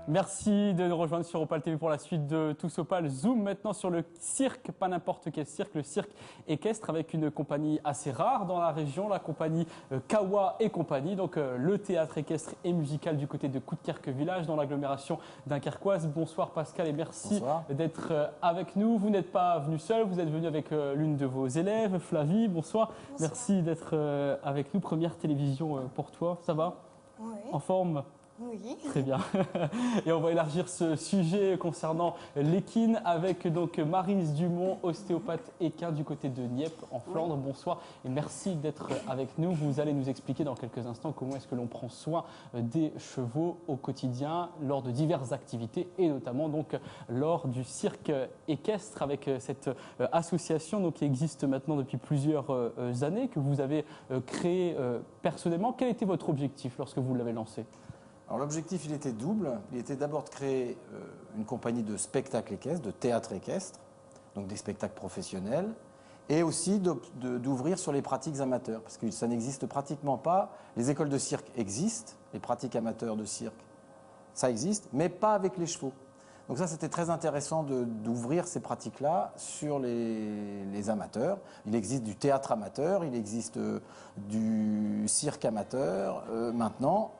Merci de nous rejoindre sur Opal TV pour la suite de Tous Opal. Zoom maintenant sur le cirque, pas n'importe quel cirque, le cirque équestre avec une compagnie assez rare dans la région, la compagnie Kawa et compagnie, donc le théâtre équestre et musical du côté de Coudekerque Village dans l'agglomération dunkerquoise. Bonsoir Pascal et merci d'être avec nous. Vous n'êtes pas venu seul, vous êtes venu avec l'une de vos élèves, Flavie. Bonsoir. Merci d'être avec nous. Première télévision pour toi, ça va? Oui. En forme? Oui. Très bien. Et on va élargir ce sujet concernant l'équine avec donc Maryse Dumont, ostéopathe équin du côté de Nieppe en Flandre. Bonsoir et merci d'être avec nous. Vous allez nous expliquer dans quelques instants comment est-ce que l'on prend soin des chevaux au quotidien lors de diverses activités et notamment donc lors du cirque équestre avec cette association donc, qui existe maintenant depuis plusieurs années que vous avez créée personnellement. Quel était votre objectif lorsque vous l'avez lancé ? Alors l'objectif, il était double. Il était d'abord de créer une compagnie de spectacle équestre, de théâtre équestre, donc des spectacles professionnels, et aussi d'ouvrir sur les pratiques amateurs, parce que ça n'existe pratiquement pas. Les écoles de cirque existent, les pratiques amateurs de cirque, ça existe, mais pas avec les chevaux. Donc ça, c'était très intéressant d'ouvrir ces pratiques-là sur les amateurs. Il existe du théâtre amateur, il existe du cirque amateur maintenant,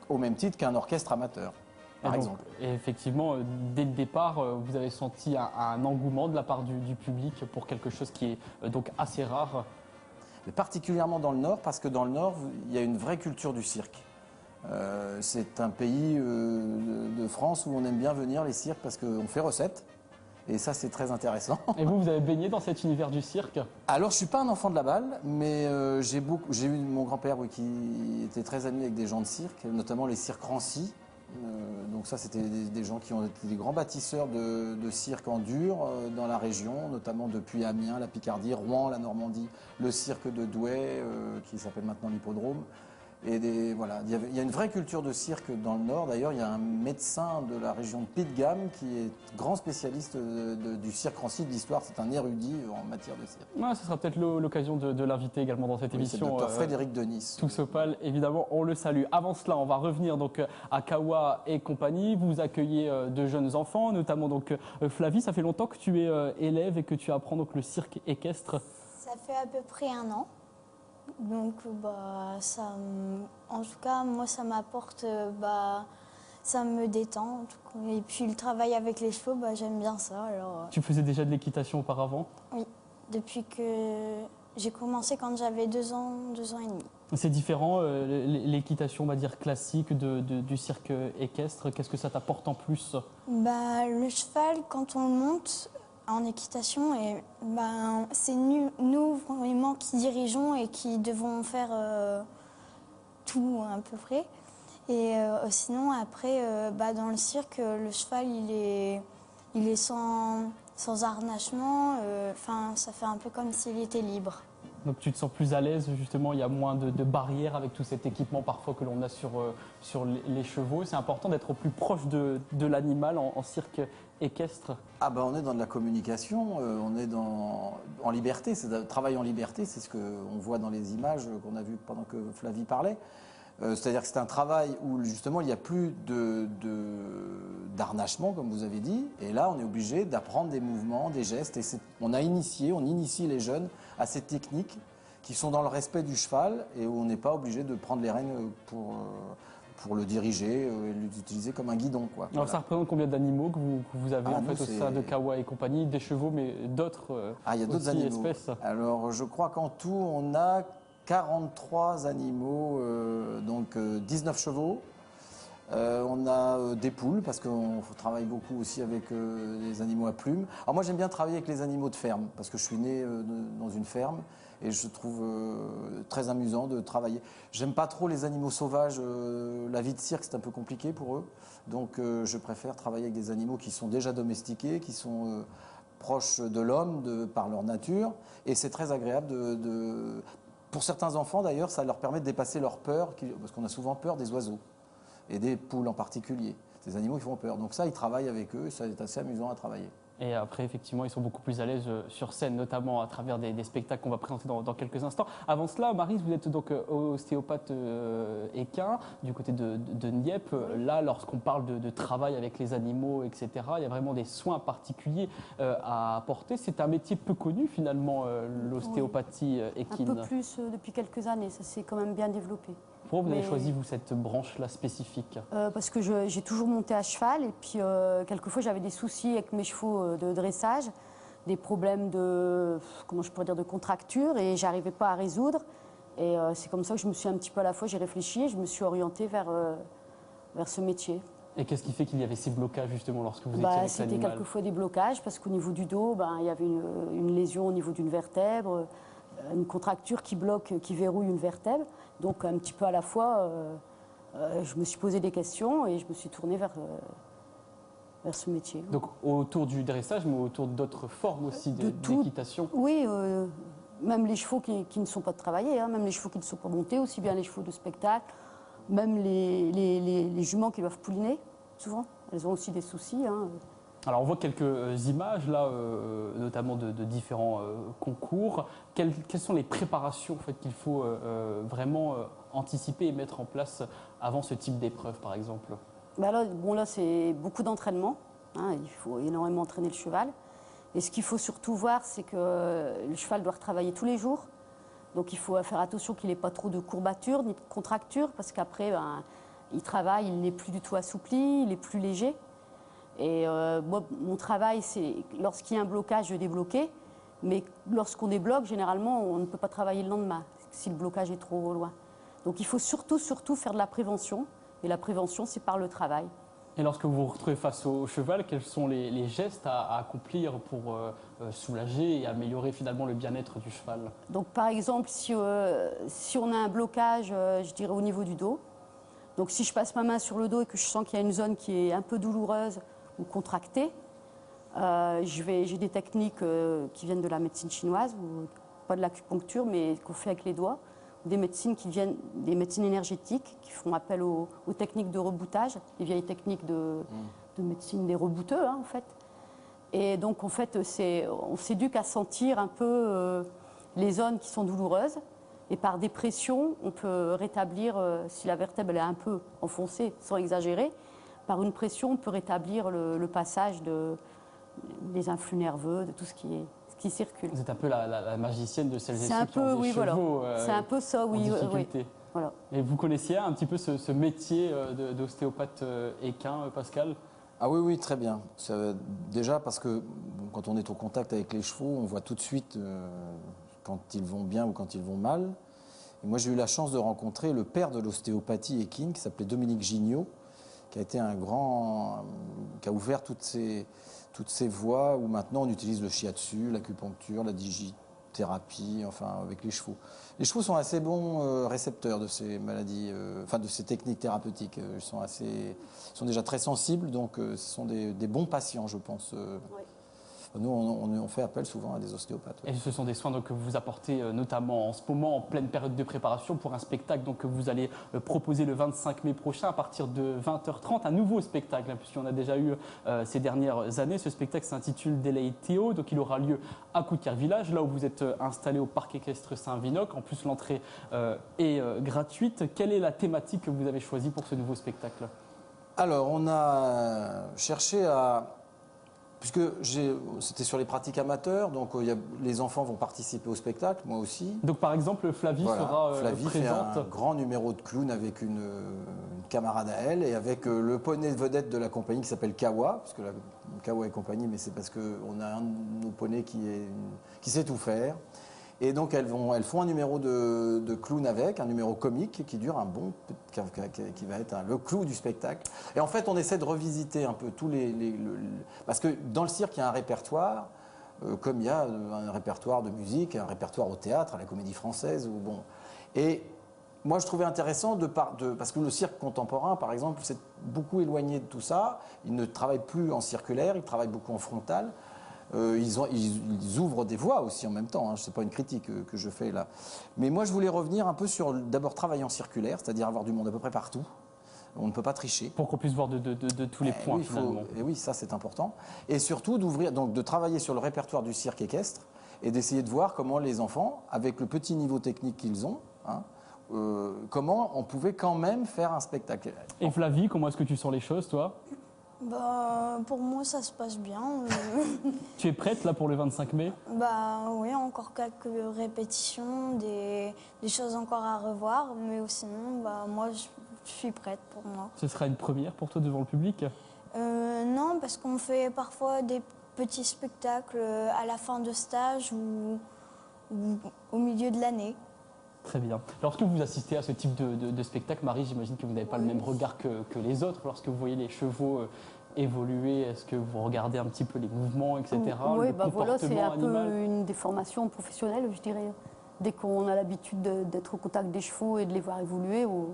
au même titre qu'un orchestre amateur, par exemple. Et effectivement, dès le départ, vous avez senti un engouement de la part du public pour quelque chose qui est donc assez rare. Mais particulièrement dans le Nord, parce que dans le Nord, il y a une vraie culture du cirque. C'est un pays de France où on aime bien venir, les cirques, parce qu'on fait recette. Et ça, c'est très intéressant. Et vous avez baigné dans cet univers du cirque? Alors, je ne suis pas un enfant de la balle, mais j'ai eu mon grand-père qui était très ami avec des gens de cirque, notamment les cirques Rancy. Donc ça, c'était des gens qui ont été des grands bâtisseurs de cirque en dur dans la région, notamment depuis Amiens, la Picardie, Rouen, la Normandie, le cirque de Douai, qui s'appelle maintenant l'Hippodrome. Et voilà, il y a une vraie culture de cirque dans le Nord. D'ailleurs, il y a un médecin de la région de Puy-de-Dôme qui est grand spécialiste du cirque Rancy, de l'histoire. C'est un érudit en matière de cirque. Ouais, ce sera peut-être l'occasion de l'inviter également dans cette émission. C'est le docteur Frédéric Denis. Tous Opal, évidemment, on le salue. Avant cela, on va revenir donc à Kawa et compagnie. Vous accueillez de jeunes enfants, notamment donc Flavie. Ça fait longtemps que tu es élève et que tu apprends donc le cirque équestre. Ça fait à peu près 1 an. Donc, en tout cas, moi, ça m'apporte, ça me détend. En tout cas. Et puis, le travail avec les chevaux, j'aime bien ça. Alors, Tu faisais déjà de l'équitation auparavant? oui, depuis que j'ai commencé quand j'avais 2 ans, 2 ans et demi. C'est différent, l'équitation, on va dire, classique du cirque équestre. Qu'est-ce que ça t'apporte en plus? Le cheval, quand on le monte en équitation, c'est nous vraiment qui dirigeons et qui devons faire tout à peu près. Et sinon, après, dans le cirque, le cheval, il est sans harnachement. Ça fait un peu comme s'il était libre. Donc tu te sens plus à l'aise, justement, il y a moins de barrières avec tout cet équipement parfois que l'on a sur les chevaux. C'est important d'être au plus proche de l'animal en cirque équestre. On est dans de la communication, on est en liberté, c'est un travail en liberté, c'est ce qu'on voit dans les images qu'on a vues pendant que Flavie parlait. C'est-à-dire que c'est un travail où justement il n'y a plus d'harnachement, comme vous avez dit, et là on est obligé d'apprendre des mouvements, des gestes, et on initie les jeunes à ces techniques qui sont dans le respect du cheval et où on n'est pas obligé de prendre les rênes pour le diriger et l'utiliser comme un guidon, quoi. Alors Voilà. ça représente combien d'animaux que vous avez en fait au sein de Kawa et compagnie? Des chevaux, mais d'autres il y a d'autres animaux. Espèces. Alors je crois qu'en tout on a 43 animaux, donc 19 chevaux. On a des poules parce qu'on travaille beaucoup aussi avec les animaux à plumes. Alors moi j'aime bien travailler avec les animaux de ferme parce que je suis né dans une ferme et je trouve très amusant de travailler. J'aime pas trop les animaux sauvages, la vie de cirque c'est un peu compliqué pour eux. Donc je préfère travailler avec des animaux qui sont déjà domestiqués, qui sont proches de l'homme par leur nature. Et c'est très agréable Pour certains enfants d'ailleurs, ça leur permet de dépasser leur peur, parce qu'on a souvent peur des oiseaux. Et des poules en particulier. Ces animaux qui font peur. Donc ça, ils travaillent avec eux et ça est assez amusant à travailler. Et après, effectivement, ils sont beaucoup plus à l'aise sur scène, notamment à travers des spectacles qu'on va présenter dans quelques instants. Avant cela, Maryse, vous êtes donc ostéopathe équin du côté de Nieppe. Là, lorsqu'on parle de travail avec les animaux, etc., il y a vraiment des soins particuliers à apporter. C'est un métier peu connu, finalement, l'ostéopathie équine. Un peu plus depuis quelques années, ça s'est quand même bien développé. Pourquoi vous avez choisi, vous, cette branche-là spécifique? Parce que j'ai toujours monté à cheval et puis quelquefois j'avais des soucis avec mes chevaux de dressage, des problèmes de, comment je pourrais dire, de contracture et j'arrivais pas à résoudre. Et c'est comme ça que je me suis un petit peu à la fois, j'ai réfléchi et je me suis orientée vers ce métier. Et qu'est-ce qui fait qu'il y avait ces blocages justement lorsque vous étiez avec C'était l'animal? quelquefois des blocages parce qu'au niveau du dos, il y avait une lésion au niveau d'une vertèbre, une contracture qui bloque, qui verrouille une vertèbre. Donc un petit peu à la fois, je me suis posé des questions et je me suis tournée vers ce métier. Donc autour du dressage, mais autour d'autres formes aussi d'équitation? Oui, même les chevaux qui ne sont pas travaillés, hein, même les chevaux qui ne sont pas montés, aussi bien les chevaux de spectacle, même les juments qui doivent pouliner, souvent. Elles ont aussi des soucis. Hein. Alors on voit quelques images là, notamment de différents concours. Quelles sont les préparations en fait, qu'il faut vraiment anticiper et mettre en place avant ce type d'épreuve par exemple? Là c'est beaucoup d'entraînement. Hein, il faut énormément entraîner le cheval. Et ce qu'il faut surtout voir, c'est que le cheval doit retravailler tous les jours. Donc il faut faire attention qu'il n'ait pas trop de courbatures ni de contractures, parce qu'après, il travaille, il n'est plus du tout assoupli, il est plus léger. Et moi, mon travail, c'est lorsqu'il y a un blocage, de débloquer. Mais lorsqu'on débloque, généralement, on ne peut pas travailler le lendemain, si le blocage est trop loin. Donc il faut surtout faire de la prévention. Et la prévention, c'est par le travail. Et lorsque vous vous retrouvez face au cheval, quels sont les gestes à accomplir pour soulager et améliorer finalement le bien-être du cheval? Donc par exemple, si on a un blocage, je dirais au niveau du dos, donc si je passe ma main sur le dos et que je sens qu'il y a une zone qui est un peu douloureuse ou contractée, j'ai des techniques qui viennent de la médecine chinoise, ou pas de l'acupuncture, mais qu'on fait avec les doigts, des médecines des médecines énergétiques qui font appel aux techniques de reboutage, les vieilles techniques de médecine des rebouteux, hein, en fait. Et donc, en fait, on s'éduque à sentir un peu les zones qui sont douloureuses. Et par des pressions, on peut rétablir, si la vertèbre elle est un peu enfoncée, sans exagérer, par une pression, on peut rétablir le passage des influx nerveux, de tout ce qui circule. Vous êtes un peu la magicienne de celles et ceux qui ont des oui, chevaux c'est un peu ça, oui. en difficulté. Voilà. Et vous connaissiez un petit peu ce métier d'ostéopathe équin, Pascal? Ah oui, oui, très bien. Déjà parce que quand on est au contact avec les chevaux, on voit tout de suite quand ils vont bien ou quand ils vont mal. Et moi, j'ai eu la chance de rencontrer le père de l'ostéopathie équine, qui s'appelait Dominique Gignot, qui a été qui a ouvert toutes ces voies où maintenant on utilise le shiatsu, l'acupuncture, la digithérapie, enfin avec les chevaux. Les chevaux sont assez bons récepteurs de ces maladies, de ces techniques thérapeutiques. Ils sont déjà très sensibles, donc ce sont des bons patients, je pense. Oui. Nous, on fait appel souvent à des ostéopathes. Et ce sont des soins donc, que vous apportez notamment en ce moment, en pleine période de préparation pour un spectacle donc, que vous allez proposer le 25 mai prochain à partir de 20h30. Un nouveau spectacle, hein, puisqu'on a déjà eu ces dernières années. Ce spectacle s'intitule Delay Théo, donc il aura lieu à Coutières Village, là où vous êtes installé au parc équestre Saint-Vinoc. En plus, l'entrée est gratuite. Quelle est la thématique que vous avez choisie pour ce nouveau spectacle? Alors, on a cherché à... Puisque c'était sur les pratiques amateurs, donc les enfants vont participer au spectacle, moi aussi. Donc par exemple, Flavie sera Flavie présente. fait un grand numéro de clown avec une camarade à elle et avec le poney vedette de la compagnie qui s'appelle Kawa, puisque Kawa est compagnie, mais c'est parce qu'on a un de nos poneys qui sait tout faire. Et donc elles font un numéro de clown avec, un numéro comique qui dure qui va être le clou du spectacle. Et en fait, on essaie de revisiter un peu parce que dans le cirque, il y a un répertoire, comme il y a un répertoire de musique, un répertoire au théâtre, à la Comédie Française. Et moi, je trouvais intéressant parce que le cirque contemporain, par exemple, s'est beaucoup éloigné de tout ça. Il ne travaille plus en circulaire, il travaille beaucoup en frontal. Ils ouvrent des voies aussi en même temps, hein. Ce n'est pas une critique que je fais là. Mais moi, je voulais revenir un peu sur d'abord travailler en circulaire, c'est-à-dire avoir du monde à peu près partout, On ne peut pas tricher. Pour qu'on puisse voir de tous les points, Oui, finalement. et oui, ça c'est important. Et surtout de travailler sur le répertoire du cirque équestre et d'essayer de voir comment les enfants, avec le petit niveau technique qu'ils ont, hein, comment on pouvait quand même faire un spectacle. Et Flavie, comment est-ce que tu sens les choses, toi? Bah, pour moi, ça se passe bien. Tu es prête là pour le 25 mai? Bah oui, encore quelques répétitions, des choses encore à revoir, mais sinon, bah, moi, je suis prête pour moi. Ce sera une première pour toi devant le public? Non, parce qu'on fait parfois des petits spectacles à la fin de stage ou au milieu de l'année. Très bien. Lorsque vous assistez à ce type de spectacle, Marie, j'imagine que vous n'avez pas le même regard que les autres. Lorsque vous voyez les chevaux évoluer, est-ce que vous regardez un petit peu les mouvements, etc. Oui, le bah voilà, c'est un animal peu une des formations professionnelles, je dirais. Dès qu'on a l'habitude d'être au contact des chevaux et de les voir évoluer, on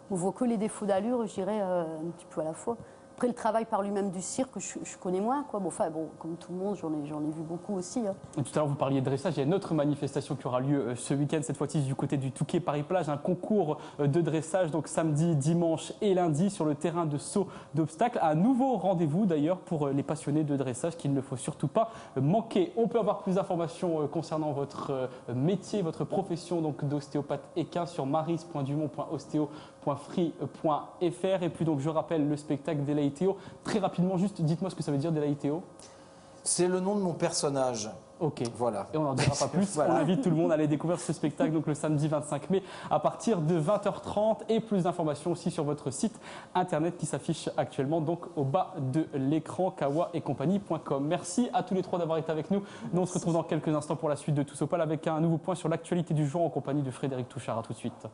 voit que les défauts d'allure, je dirais, un petit peu à la fois. Après, le travail par lui-même du cirque, je connais moins, quoi. Bon, enfin, bon, comme tout le monde, j'en ai vu beaucoup aussi. Hein. Et tout à l'heure, vous parliez de dressage. Il y a une autre manifestation qui aura lieu ce week-end, cette fois-ci du côté du Touquet Paris-Plage, un concours de dressage, donc samedi, dimanche et lundi sur le terrain de saut d'obstacles. Un nouveau rendez-vous d'ailleurs pour les passionnés de dressage qu'il ne faut surtout pas manquer. On peut avoir plus d'informations concernant votre métier, votre profession donc d'ostéopathe équin sur maris.dumont.ostéo.free.fr. Et puis donc je rappelle le spectacle d'Elaïthéo. Très rapidement, juste dites-moi ce que ça veut dire d'Elaïthéo. C'est le nom de mon personnage. Ok. Voilà. Et on n'en dira pas plus. Voilà. On invite tout le monde à aller découvrir ce spectacle donc le samedi 25 mai à partir de 20h30 et plus d'informations aussi sur votre site internet qui s'affiche actuellement donc au bas de l'écran kawaetcompagnie.com. Merci à tous les trois d'avoir été avec nous. Nous on se retrouve dans quelques instants pour la suite de Tous au Pal avec un nouveau point sur l'actualité du jour en compagnie de Frédéric Touchard. À tout de suite.